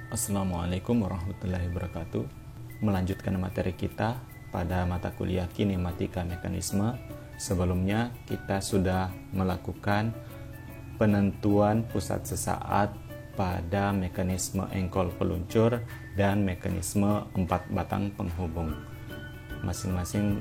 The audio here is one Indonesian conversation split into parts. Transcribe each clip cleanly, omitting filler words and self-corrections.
Assalamualaikum warahmatullahi wabarakatuh. Melanjutkan materi kita pada mata kuliah kinematika mekanisme. Sebelumnya kita sudah melakukan penentuan pusat sesaat pada mekanisme engkol peluncur dan mekanisme 4 batang penghubung. Masing-masing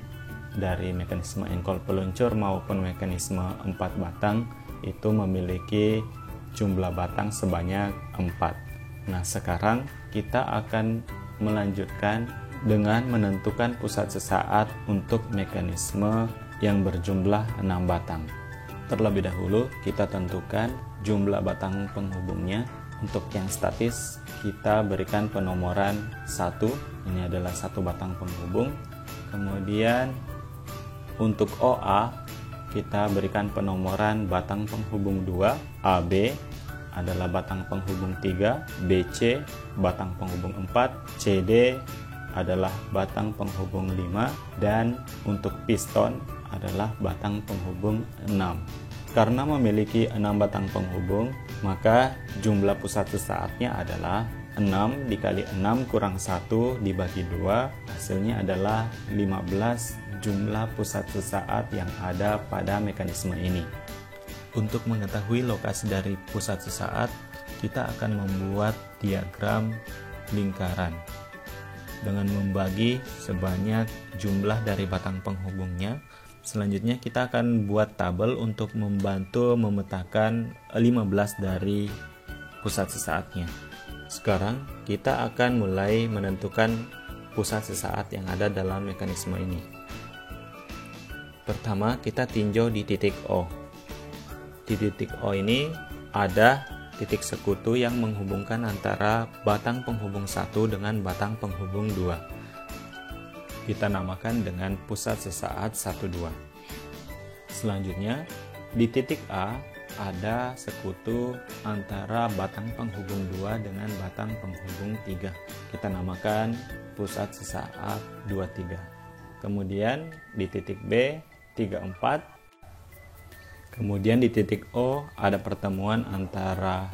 dari mekanisme engkol peluncur maupun mekanisme 4 batang itu memiliki jumlah batang sebanyak 4. Nah, sekarang kita akan melanjutkan dengan menentukan pusat sesaat untuk mekanisme yang berjumlah 6 batang. Terlebih dahulu kita tentukan jumlah batang penghubungnya. Untuk yang statis kita berikan penomoran 1, ini adalah 1 batang penghubung. Kemudian untuk OA kita berikan penomoran batang penghubung 2, AB adalah batang penghubung 3, BC batang penghubung 4, CD adalah batang penghubung 5, dan untuk piston adalah batang penghubung 6. Karena memiliki 6 batang penghubung, maka jumlah pusat sesaatnya adalah 6 dikali 6 kurang 1 dibagi 2, hasilnya adalah 15 jumlah pusat sesaat yang ada pada mekanisme ini. Untuk mengetahui lokasi dari pusat sesaat, kita akan membuat diagram lingkaran dengan membagi sebanyak jumlah dari batang penghubungnya. Selanjutnya kita akan buat tabel untuk membantu memetakan 15 dari pusat sesaatnya. Sekarang kita akan mulai menentukan pusat sesaat yang ada dalam mekanisme ini. Pertama, kita tinjau di titik O. Di titik O ini ada titik sekutu yang menghubungkan antara batang penghubung 1 dengan batang penghubung 2. Kita namakan dengan pusat sesaat 1,2. Selanjutnya, di titik A ada sekutu antara batang penghubung 2 dengan batang penghubung 3. Kita namakan pusat sesaat 2,3. Kemudian di titik B 3,4. Kemudian di titik O ada pertemuan antara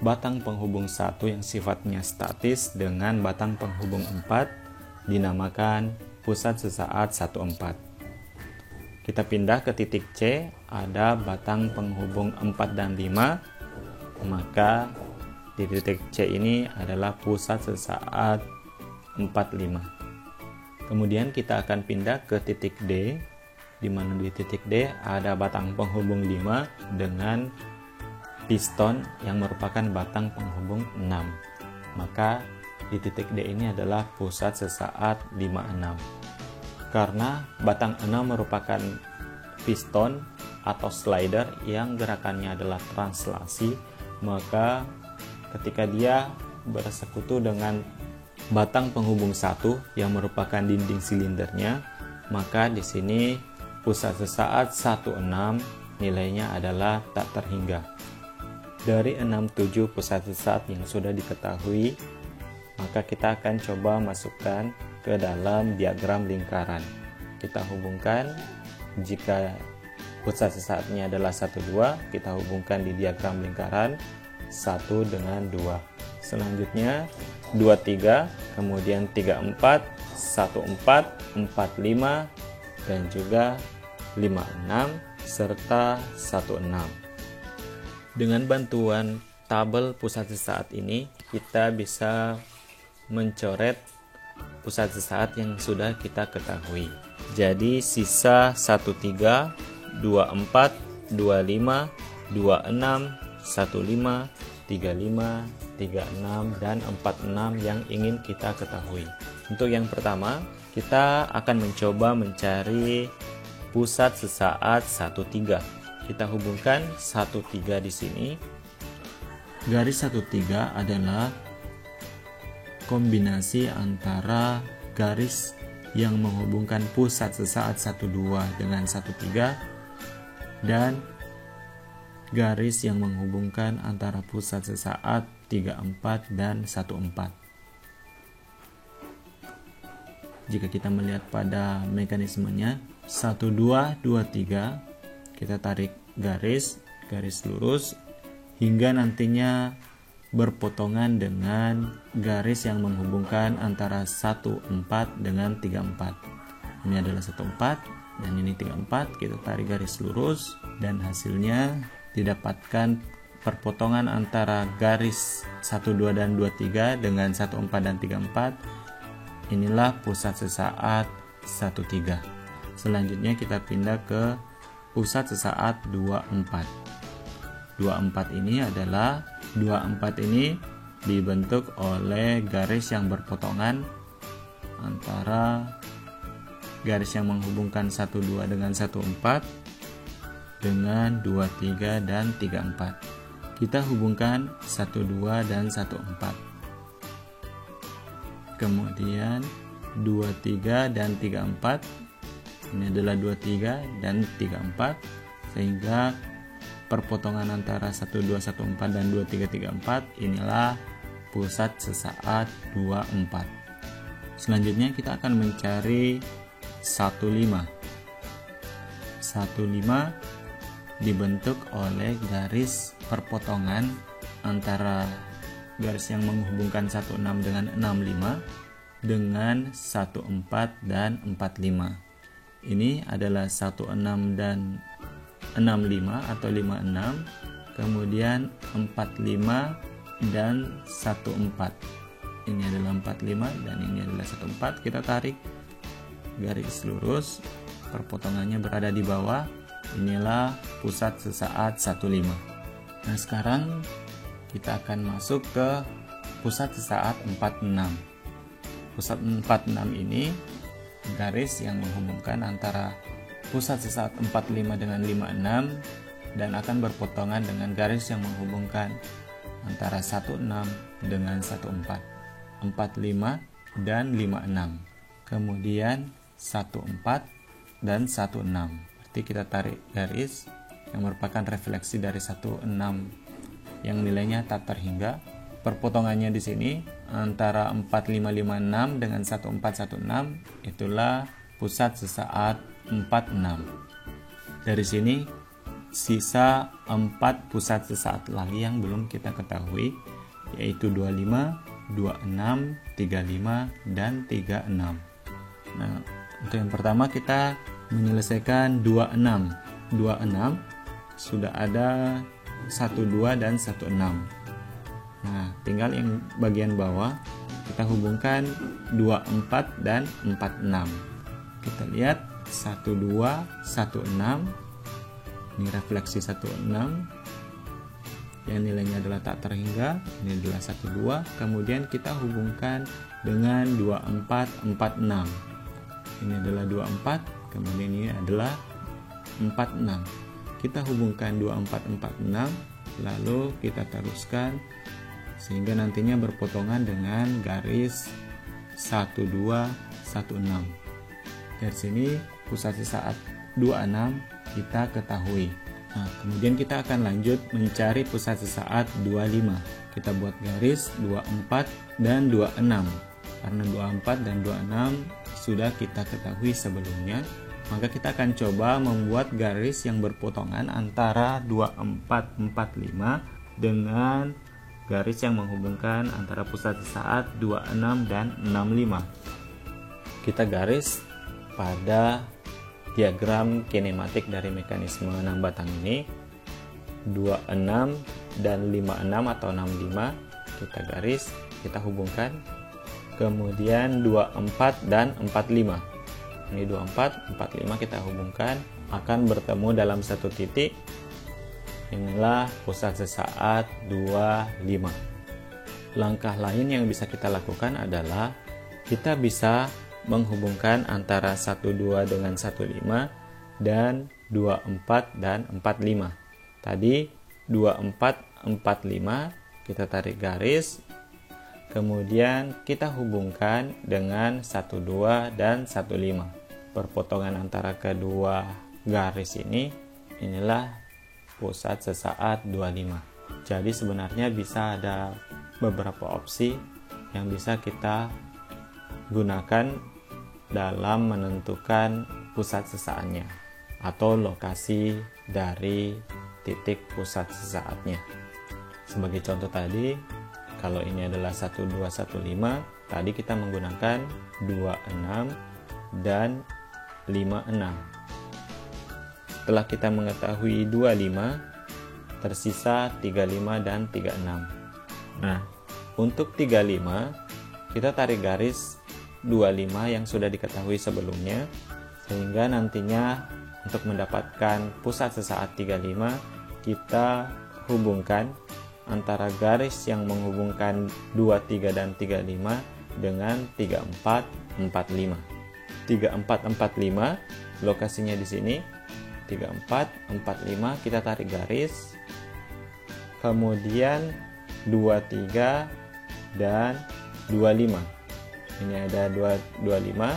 batang penghubung 1 yang sifatnya statis dengan batang penghubung 4, dinamakan pusat sesaat 1,4. Kita pindah ke titik C, ada batang penghubung 4 dan 5, maka di titik C ini adalah pusat sesaat 4,5. Kemudian kita akan pindah ke titik D, di mana di titik D ada batang penghubung 5 dengan piston yang merupakan batang penghubung 6. Maka di titik D ini adalah pusat sesaat 5,6. Karena batang 6 merupakan piston atau slider yang gerakannya adalah translasi, maka ketika dia bersekutu dengan batang penghubung 1 yang merupakan dinding silindernya, maka di sini pusat sesaat 1,6 nilainya adalah tak terhingga. Dari 67 pusat sesaat yang sudah diketahui, maka kita akan coba masukkan ke dalam diagram lingkaran. Kita hubungkan, jika pusat sesaatnya adalah 1,2, kita hubungkan di diagram lingkaran 1 dengan 2. Selanjutnya 2,3, kemudian 3,4, 1,4, 4,5, dan juga 5,6 serta 1,6. Dengan bantuan tabel pusat sesaat ini, kita bisa mencoret pusat sesaat yang sudah kita ketahui. Jadi sisa 13, 24, 25, 26, 15, 35, 36, dan 46 yang ingin kita ketahui. Untuk yang pertama, kita akan mencoba mencari pusat sesaat 1,3. Kita hubungkan 1,3 di sini. Garis 1,3 adalah kombinasi antara garis yang menghubungkan pusat sesaat 1,2 dengan 1,3 dan garis yang menghubungkan antara pusat sesaat 3,4 dan 1,4. Jika kita melihat pada mekanismenya 1, 2, 2, 3, kita tarik garis lurus hingga nantinya berpotongan dengan garis yang menghubungkan antara 14 dengan 34. Ini adalah 14 dan ini 34. Kita tarik garis lurus dan hasilnya didapatkan perpotongan antara garis 12 dan 23 dengan 14 dan 34. Inilah pusat sesaat 13. Selanjutnya kita pindah ke pusat sesaat 24. 24 ini dibentuk oleh garis yang berpotongan antara garis yang menghubungkan 12 dengan 14 dengan 23 dan 34. Kita hubungkan 12 dan 14. Kemudian 23 dan 34. Ini adalah 23 dan 34, sehingga perpotongan antara 1214 dan 2334 inilah pusat sesaat 24. Selanjutnya kita akan mencari 15. 15 dibentuk oleh garis perpotongan antara garis yang menghubungkan 16 dengan 65 dengan 14 dan 45. Ini adalah 16 dan 65 atau 56, kemudian 45 dan 14. Ini adalah 45 dan ini adalah 14. Kita tarik garis lurus, perpotongannya berada di bawah. Inilah pusat sesaat 15. Nah, sekarang kita akan masuk ke pusat sesaat 46. Pusat 46 ini garis yang menghubungkan antara pusat sesaat 45 dengan 56 dan akan berpotongan dengan garis yang menghubungkan antara 16 dengan 14, 45 dan 56, kemudian 14 dan 16. Berarti kita tarik garis yang merupakan refleksi dari 16 yang nilainya tak terhingga. Perpotongannya di sini antara 4556 dengan 1416, itulah pusat sesaat 46. Dari sini sisa 4 pusat sesaat lagi yang belum kita ketahui, yaitu 25, 26, 35 dan 36. Nah, untuk yang pertama kita menyelesaikan 26. 26 sudah ada 12 dan 16. Nah, tinggal yang bagian bawah kita hubungkan 24 dan 46. Kita lihat 12, 16. Ini refleksi 16 yang nilainya adalah tak terhingga. Ini adalah 12. Kemudian kita hubungkan dengan 24, 46. Ini adalah 24. Kemudian ini adalah 46. Kita hubungkan 24, 46. Lalu kita teruskan sehingga nantinya berpotongan dengan garis 1216. Dari sini pusat sesaat 26 kita ketahui. Nah, kemudian kita akan lanjut mencari pusat sesaat 25. Kita buat garis 24 dan 26. Karena 24 dan 26 sudah kita ketahui sebelumnya, maka kita akan coba membuat garis yang berpotongan antara 2445 dengan garis yang menghubungkan antara pusat sesaat 26 dan 65. Kita garis pada diagram kinematik dari mekanisme 6 batang ini. 26 dan 56 atau 65 kita garis, kita hubungkan. Kemudian 24 dan 45. Ini 24, 45 kita hubungkan, akan bertemu dalam satu titik. Inilah pusat sesaat 25. Langkah lain yang bisa kita lakukan adalah kita bisa menghubungkan antara 12 dengan 15 dan 24 dan 45. Tadi 24, 45 kita tarik garis, kemudian kita hubungkan dengan 12 dan 15. Perpotongan antara kedua garis ini, inilah pusat sesaat 25. Jadi sebenarnya bisa ada beberapa opsi yang bisa kita gunakan dalam menentukan pusat sesaatnya atau lokasi dari titik pusat sesaatnya. Sebagai contoh tadi, Kalau ini adalah 1215, tadi kita menggunakan 26 dan 56. Setelah kita mengetahui 25, tersisa 35 dan 36. Nah, untuk 35, kita tarik garis 25 yang sudah diketahui sebelumnya, sehingga nantinya untuk mendapatkan pusat sesaat 35, kita hubungkan antara garis yang menghubungkan 23 dan 35 dengan 3445. 3445 lokasinya di sini. 3445 kita tarik garis. Kemudian 23 dan 25. Ini ada 25.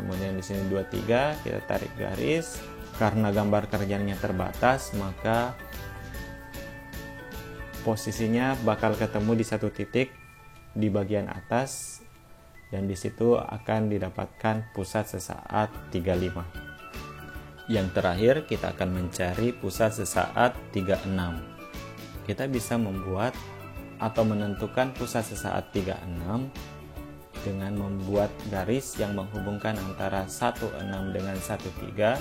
Kemudian di sini 23, kita tarik garis. Karena gambar kerjanya terbatas, maka posisinya bakal ketemu di satu titik di bagian atas, dan di situ akan didapatkan pusat sesaat 35. Yang terakhir, kita akan mencari pusat sesaat 36. Kita bisa membuat atau menentukan pusat sesaat 36 dengan membuat garis yang menghubungkan antara 16 dengan 13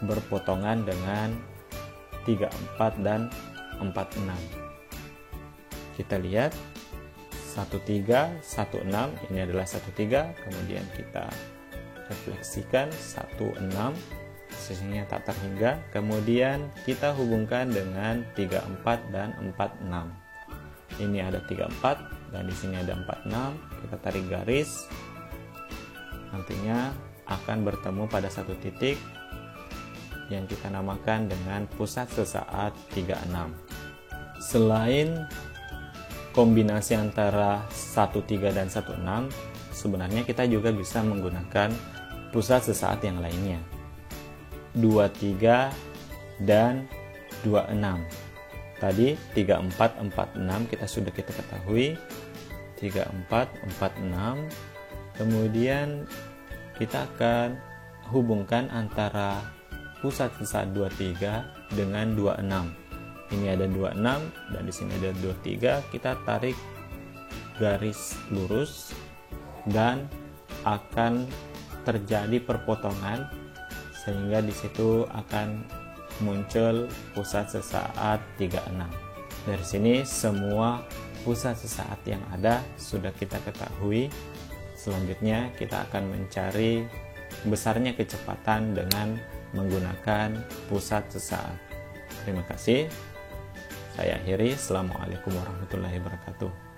berpotongan dengan 34 dan 46. Kita lihat 13, 16, ini adalah 13, kemudian kita refleksikan 16, sisinya tak terhingga, kemudian kita hubungkan dengan 34 dan 46. Ini ada 34 dan di sini ada 46, kita tarik garis, nantinya akan bertemu pada satu titik yang kita namakan dengan pusat sesaat 36. Selain kombinasi antara 13 dan 16, sebenarnya kita juga bisa menggunakan pusat sesaat yang lainnya, 23 dan 26. Tadi 34, 46 kita ketahui, 34, 46. Kemudian kita akan hubungkan antara pusat sesaat 23 dengan 26. Ini ada 26 dan di sini ada 23. Kita tarik garis lurus dan akan terjadi perpotongan, sehingga di situ akan muncul pusat sesaat 36. Dari sini semua pusat sesaat yang ada sudah kita ketahui. Selanjutnya kita akan mencari besarnya kecepatan dengan menggunakan pusat sesaat. Terima kasih. Saya akhiri. Assalamualaikum warahmatullahi wabarakatuh.